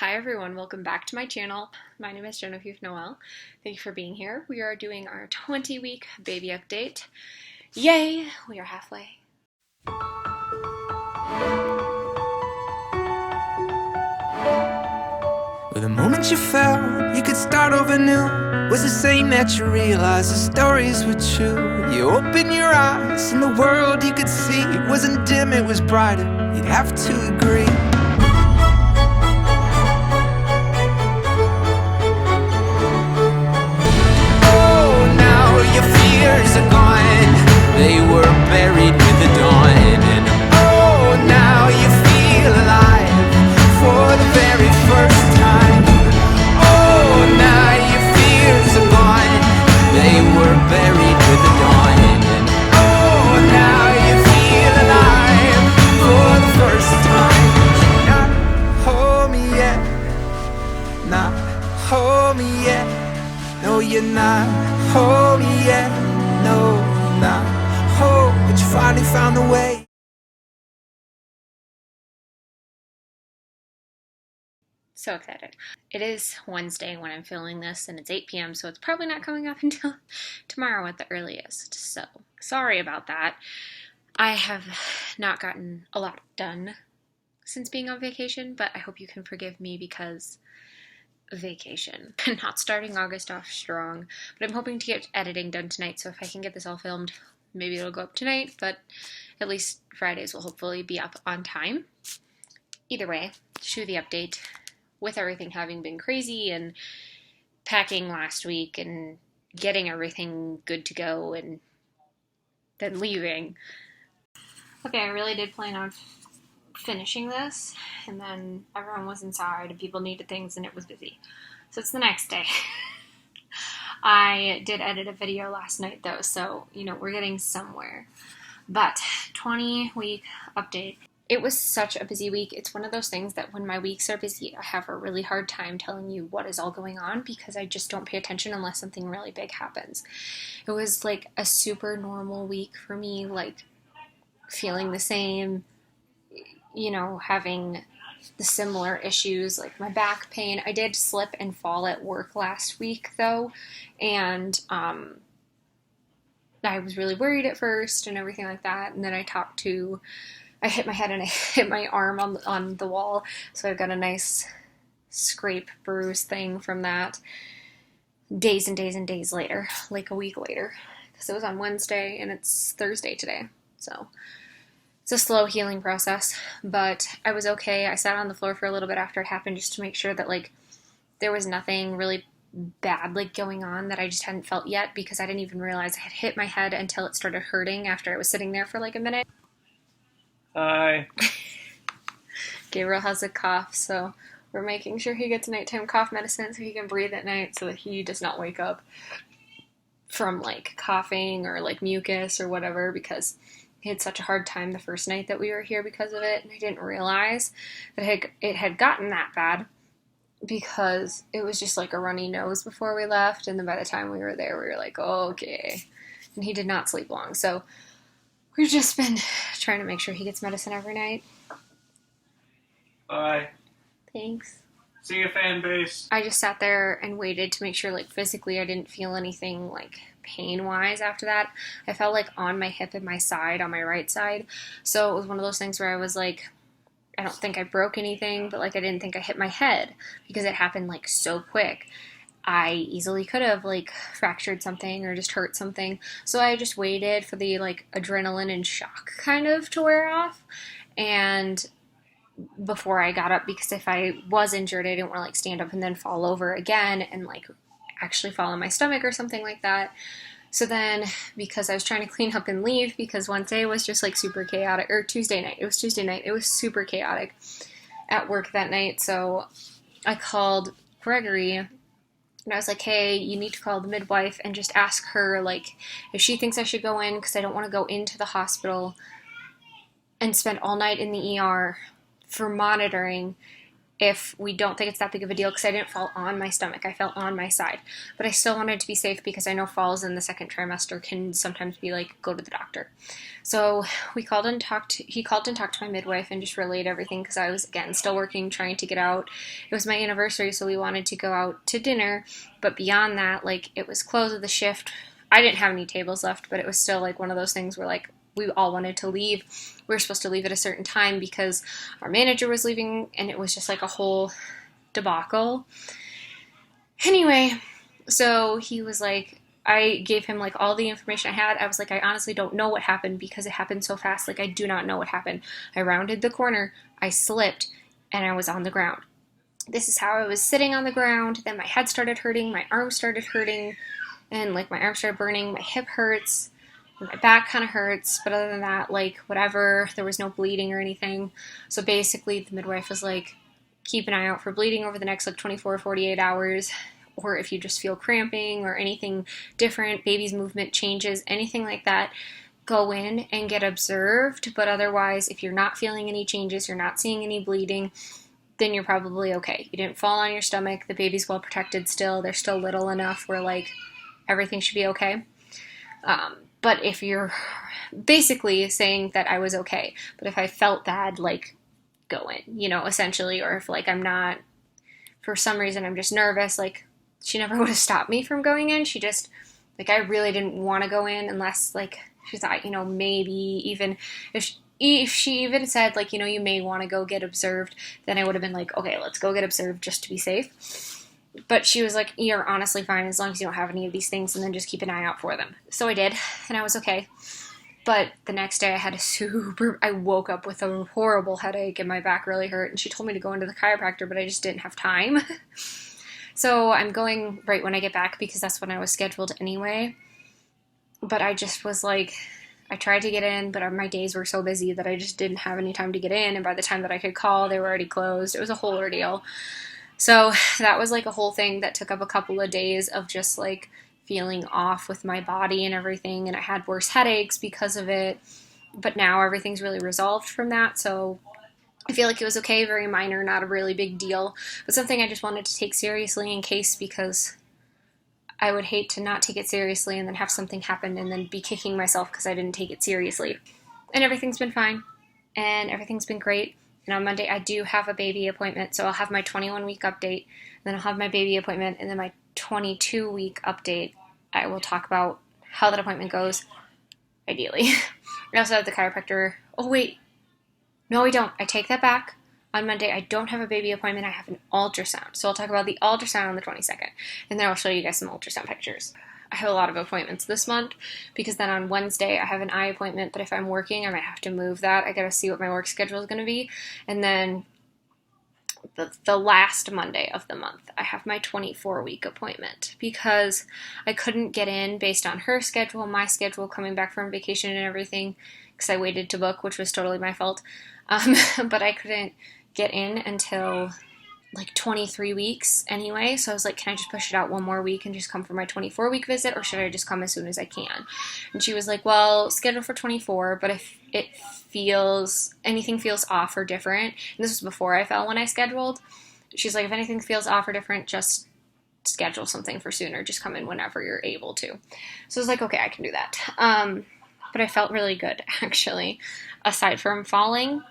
Hi everyone, welcome back to my channel. My name is Genevieve Noel. Thank you for being here. We are doing our 20-week baby update. Yay! We are halfway. Well, the moment you felt you could start over new was the same that you realized the stories were true. You opened your eyes and the world you could see, it wasn't dim, it was brighter, you'd have to agree. Oh, now your fears are gone, they were buried with the dawn. And oh, now you feel alive for the very first time. Oh, now your fears are gone, they were buried with the dawn. And oh, now you feel alive for the first time. Not hold me yet, not hold me yet. No, you're not home yet. No, not home, but you finally found the way. So excited. It is Wednesday when I'm filming this and it's 8 p.m. so it's probably not coming up until tomorrow at the earliest. So sorry about that. I have not gotten a lot done since being on vacation, but I hope you can forgive me because vacation. Not starting August off strong, but I'm hoping to get editing done tonight, so if I can get this all filmed, maybe it'll go up tonight, but at least Fridays will hopefully be up on time. Either way, shoot the update with everything having been crazy and packing last week and getting everything good to go and then leaving. Okay, I really did plan on finishing this, and then everyone was inside and people needed things and it was busy. So it's the next day. I did edit a video last night though, so we're getting somewhere. But 20-week update. It was such a busy week. It's one of those things that when my weeks are busy, I have a really hard time telling you what is all going on because I just don't pay attention unless something really big happens. It was like a super normal week for me, like feeling the same, having the similar issues, like my back pain. I did slip and fall at work last week though, and I was really worried at first and everything like that, and then I hit my head and I hit my arm on the wall, so I've got a nice scrape bruise thing from that days and days and days later, like a week later, because it was on Wednesday and it's Thursday today, so it's a slow healing process, but I was okay. I sat on the floor for a little bit after it happened just to make sure that there was nothing really bad going on that I just hadn't felt yet, because I didn't even realize I had hit my head until it started hurting after I was sitting there for a minute. Hi. Gabriel has a cough, so we're making sure he gets nighttime cough medicine so he can breathe at night so that he does not wake up from coughing or mucus or whatever, because he had such a hard time the first night that we were here because of it, and I didn't realize that it had gotten that bad because it was just a runny nose before we left, and then by the time we were there, we were like, oh, okay. And he did not sleep long, so we've just been trying to make sure he gets medicine every night. Bye. Thanks. See you, fan base. I just sat there and waited to make sure, physically I didn't feel anything, pain-wise after that. I felt, on my hip and my side, on my right side. So it was one of those things where I was I don't think I broke anything, but, I didn't think I hit my head because it happened, so quick. I easily could have, fractured something or just hurt something. So I just waited for the, adrenaline and shock kind of to wear off. And before I got up, because if I was injured, I didn't want to stand up and then fall over again and actually fall on my stomach or something like that. So then, because I was trying to clean up and leave, because Wednesday was just super chaotic, or Tuesday night, it was Tuesday night, it was super chaotic at work that night. So I called Gregory and I was like, hey, you need to call the midwife and just ask her if she thinks I should go in, because I don't want to go into the hospital and spend all night in the ER for monitoring if we don't think it's that big of a deal, because I didn't fall on my stomach, I fell on my side. But I still wanted to be safe because I know falls in the second trimester can sometimes be like, go to the doctor. So he called and talked to my midwife and just relayed everything, because I was, again, still working, trying to get out. It was my anniversary, so we wanted to go out to dinner, but beyond that, like, it was close of the shift. I didn't have any tables left, but it was still like one of those things where, like, we all wanted to leave. We were supposed to leave at a certain time because our manager was leaving, and it was just like a whole debacle. Anyway, so he was like, I gave him like all the information I had. I was like, I honestly don't know what happened because it happened so fast. Like, I do not know what happened. I rounded the corner, I slipped, and I was on the ground. This is how I was sitting on the ground. Then my head started hurting, my arm started hurting, and like my arm started burning, my hip hurts. My back kind of hurts, but other than that, like, whatever. There was no bleeding or anything. So basically, the midwife was like, keep an eye out for bleeding over the next, like, 24 or 48 hours. Or if you just feel cramping or anything different, baby's movement changes, anything like that, go in and get observed. But otherwise, if you're not feeling any changes, you're not seeing any bleeding, then you're probably okay. You didn't fall on your stomach. The baby's well protected still. They're still little enough where, like, everything should be okay. But if you're basically saying that I was okay, but if I felt bad, like, go in, you know, essentially, or if, like, I'm not, for some reason, I'm just nervous, like, she never would have stopped me from going in. She just, like, I really didn't want to go in unless, like, she thought, you know, maybe even if she even said, like, you know, you may want to go get observed, then I would have been like, okay, let's go get observed just to be safe. But she was like, you're honestly fine as long as you don't have any of these things, and then just keep an eye out for them. So I did, and I was okay. But the next day I woke up with a horrible headache and my back really hurt, and she told me to go into the chiropractor, but I just didn't have time. So I'm going right when I get back because that's when I was scheduled anyway. But I just was like, I tried to get in, but my days were so busy that I just didn't have any time to get in, and by the time that I could call, they were already closed. It was a whole ordeal. So that was like a whole thing that took up a couple of days of just like feeling off with my body and everything, and I had worse headaches because of it, but now everything's really resolved from that, so I feel like it was okay, very minor, not a really big deal, but something I just wanted to take seriously in case, because I would hate to not take it seriously and then have something happen and then be kicking myself because I didn't take it seriously. And everything's been fine, and everything's been great. And on Monday, I do have a baby appointment, so I'll have my 21-week update, then I'll have my baby appointment, and then my 22-week update. I will talk about how that appointment goes, ideally. I also have the chiropractor. Oh, wait. No, I don't. I take that back. On Monday, I don't have a baby appointment. I have an ultrasound. So I'll talk about the ultrasound on the 22nd, and then I'll show you guys some ultrasound pictures. I have a lot of appointments this month because then on Wednesday I have an eye appointment, but if I'm working, I might have to move that. I gotta see what my work schedule is gonna be. And then the last Monday of the month, I have my 24-week appointment because I couldn't get in based on her schedule, my schedule, coming back from vacation and everything, because I waited to book, which was totally my fault. But I couldn't get in until like 23 weeks anyway, so I was like, can I just push it out one more week and just come for my 24-week visit, or should I just come as soon as I can? And she was like, well, schedule for 24, but if anything feels off or different, and this was before I fell when I scheduled, she's like, if anything feels off or different, just schedule something for sooner, just come in whenever you're able to. So I was like, okay, I can do that. But I felt really good, actually, aside from falling,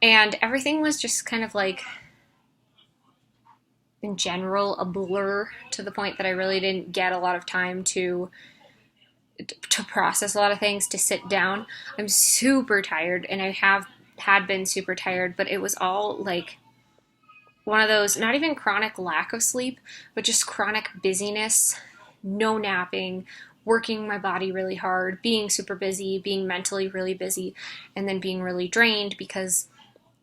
and everything was just kind of like, in general, a blur, to the point that I really didn't get a lot of time to process a lot of things, to sit down. I'm super tired, and I had been super tired, but it was all like one of those, not even chronic lack of sleep, but just chronic busyness, no napping, working my body really hard, being super busy, being mentally really busy, and then being really drained because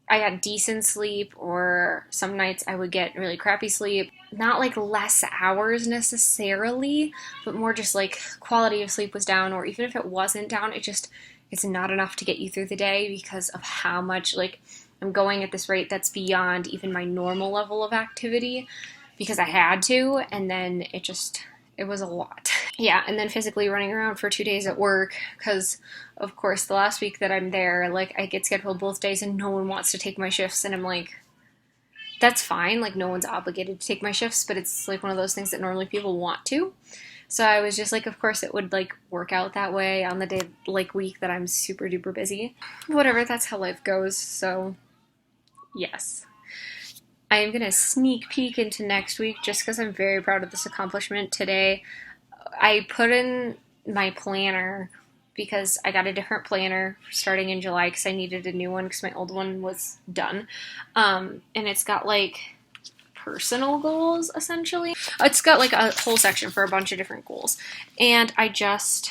I got decent sleep, or some nights I would get really crappy sleep. Not like less hours necessarily, but more just like quality of sleep was down, or even if it wasn't down, it's not enough to get you through the day because of how much, like, I'm going at this rate that's beyond even my normal level of activity because I had to, and then it was a lot. Yeah, and then physically running around for 2 days at work because, of course, the last week that I'm there, like, I get scheduled both days and no one wants to take my shifts, and I'm like, that's fine. Like, no one's obligated to take my shifts, but it's like one of those things that normally people want to. So I was just like, of course it would like work out that way on the day, like week that I'm super duper busy. Whatever, that's how life goes. So yes. I am going to sneak peek into next week just because I'm very proud of this accomplishment today. I put in my planner because I got a different planner starting in July because I needed a new one because my old one was done. And it's got like personal goals essentially. It's got like a whole section for a bunch of different goals. And I just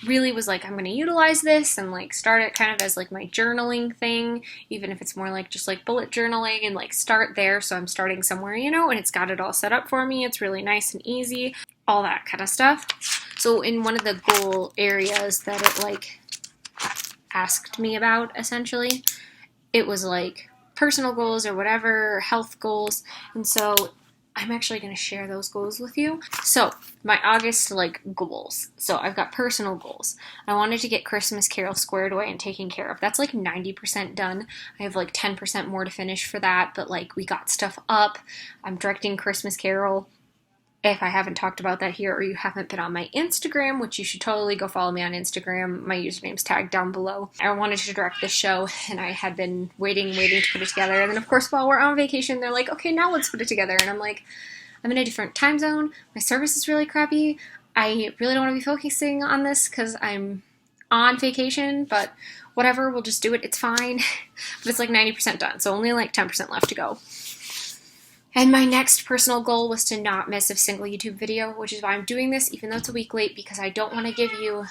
really was like, I'm going to utilize this and like start it kind of as like my journaling thing, even if it's more like just like bullet journaling, and like start there. So I'm starting somewhere, you know, and it's got it all set up for me. It's really nice and easy, all that kind of stuff. So in one of the goal areas that it like asked me about, essentially, it was like personal goals or whatever, health goals. And so I'm actually going to share those goals with you. So my August like goals. So I've got personal goals. I wanted to get Christmas Carol squared away and taken care of. That's like 90% done. I have like 10% more to finish for that, but like we got stuff up. I'm directing Christmas Carol. If I haven't talked about that here or you haven't been on my Instagram, which you should totally go follow me on Instagram. My username's tagged down below. I wanted to direct this show and I had been waiting to put it together. And then of course while we're on vacation, they're like, okay, now let's put it together. And I'm like, I'm in a different time zone. My service is really crappy. I really don't want to be focusing on this because I'm on vacation, but whatever, we'll just do it. It's fine. But it's like 90% done. So only like 10% left to go. And my next personal goal was to not miss a single YouTube video, which is why I'm doing this, even though it's a week late, because I don't want to give you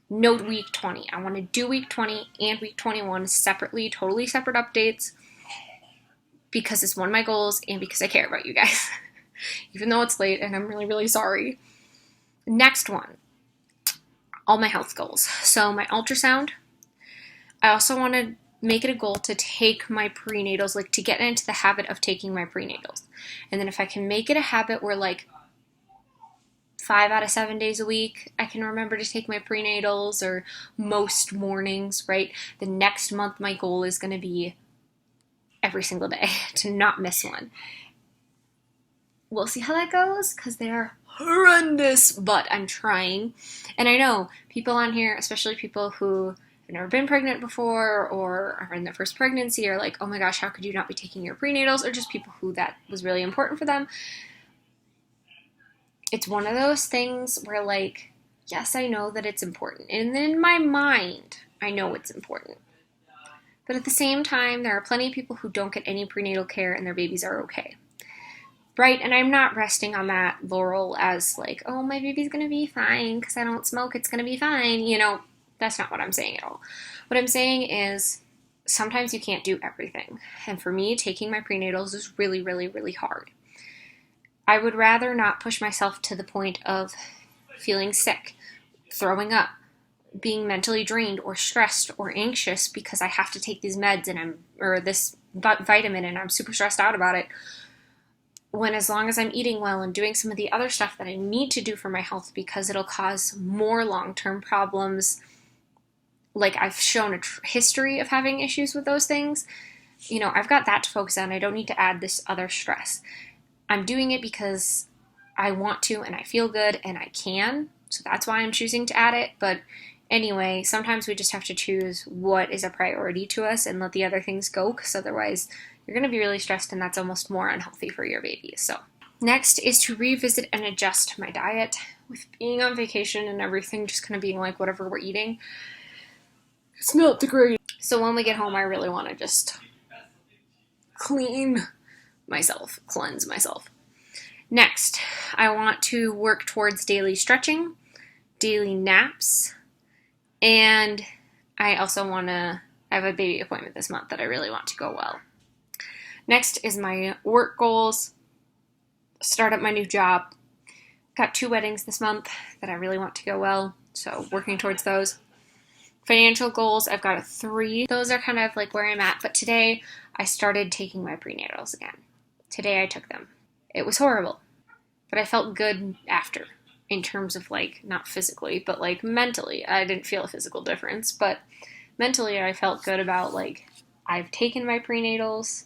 no week 20. I want to do week 20 and week 21 separately, totally separate updates, because it's one of my goals and because I care about you guys, even though it's late and I'm really, really sorry. Next one, all my health goals. So my ultrasound, I also want to make it a goal to take my prenatals, like to get into the habit of taking my prenatals. And then if I can make it a habit where like 5 out of 7 days a week, I can remember to take my prenatals, or most mornings, right? The next month, my goal is going to be every single day to not miss one. We'll see how that goes because they are horrendous, but I'm trying. And I know people on here, especially people who have never been pregnant before or are in their first pregnancy, are like, oh my gosh, how could you not be taking your prenatals? Or just people who that was really important for them. It's one of those things where like, yes, I know that it's important. And in my mind, I know it's important. But at the same time, there are plenty of people who don't get any prenatal care and their babies are okay. Right? And I'm not resting on that laurel as like, oh, my baby's going to be fine because I don't smoke. It's going to be fine. You know, that's not what I'm saying at all. What I'm saying is sometimes you can't do everything. And for me, taking my prenatals is really, really, really hard. I would rather not push myself to the point of feeling sick, throwing up, being mentally drained or stressed or anxious because I have to take these meds or this vitamin and I'm super stressed out about it. When as long as I'm eating well and doing some of the other stuff that I need to do for my health because it'll cause more long-term problems, like I've shown a history of having issues with those things, you know, I've got that to focus on. I don't need to add this other stress. I'm doing it because I want to and I feel good and I can, so that's why I'm choosing to add it. But anyway, sometimes we just have to choose what is a priority to us and let the other things go, because otherwise you're going to be really stressed and that's almost more unhealthy for your baby. So next is to revisit and adjust my diet. With being on vacation and everything just kind of being like whatever we're eating, it's not the great. So when we get home, I really want to just cleanse myself. Next, I want to work towards daily stretching, daily naps, and I also I have a baby appointment this month that I really want to go well. Next is my work goals, start up my new job. Got 2 weddings this month that I really want to go well, so working towards those. Financial goals, I've got 3. Those are kind of like where I'm at, but today I started taking my prenatals again. Today I took them. It was horrible, but I felt good after, in terms of like, not physically, but like mentally. I didn't feel a physical difference, but mentally I felt good about like, I've taken my prenatals.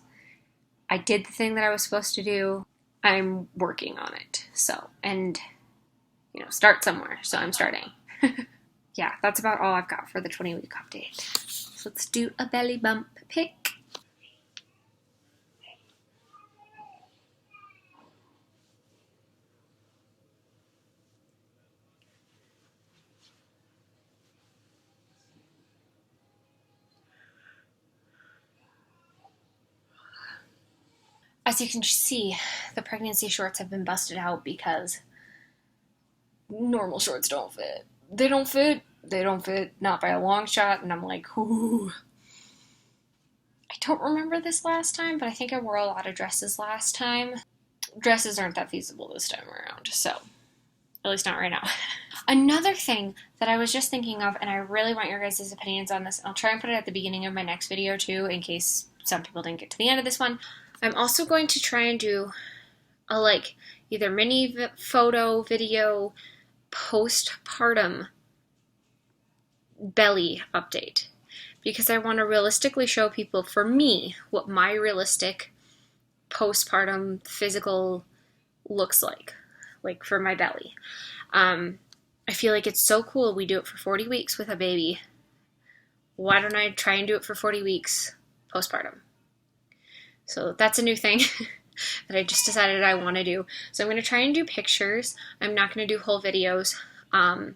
I did the thing that I was supposed to do. I'm working on it. So, and, start somewhere. So I'm starting. Yeah, that's about all I've got for the 20-week update. So let's do a belly bump pic. As you can see, the pregnancy shorts have been busted out because normal shorts don't fit. They don't fit. They don't fit, not by a long shot, and I'm like, ooh. I don't remember this last time, but I think I wore a lot of dresses last time. Dresses aren't that feasible this time around, so at least not right now. Another thing that I was just thinking of, and I really want your guys' opinions on this, and I'll try and put it at the beginning of my next video too, in case some people didn't get to the end of this one. I'm also going to try and do a either mini photo, video, postpartum belly update, because I want to realistically show people, for me, what my realistic postpartum physical looks like for my belly. I feel like it's so cool we do it for 40 weeks with a baby. Why don't I try and do it for 40 weeks postpartum? So that's a new thing that I just decided I want to do. So I'm going to try and do pictures. I'm not going to do whole videos. I'm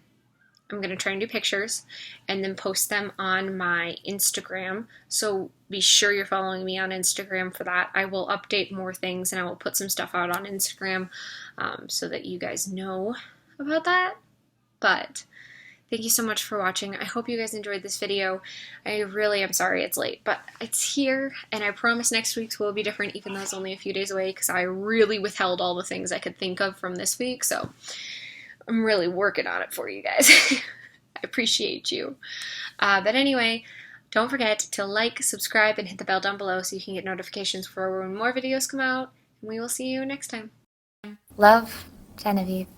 going to try and do pictures and then post them on my Instagram. So be sure you're following me on Instagram for that. I will update more things and I will put some stuff out on Instagram so that you guys know about that. But thank you so much for watching. I hope you guys enjoyed this video. I really am sorry it's late, but it's here, and I promise next week's will be different, even though it's only a few days away, because I really withheld all the things I could think of from this week, so I'm really working on it for you guys. I appreciate you. But anyway, don't forget to like, subscribe, and hit the bell down below so you can get notifications for when more videos come out, and we will see you next time. Love, Genevieve.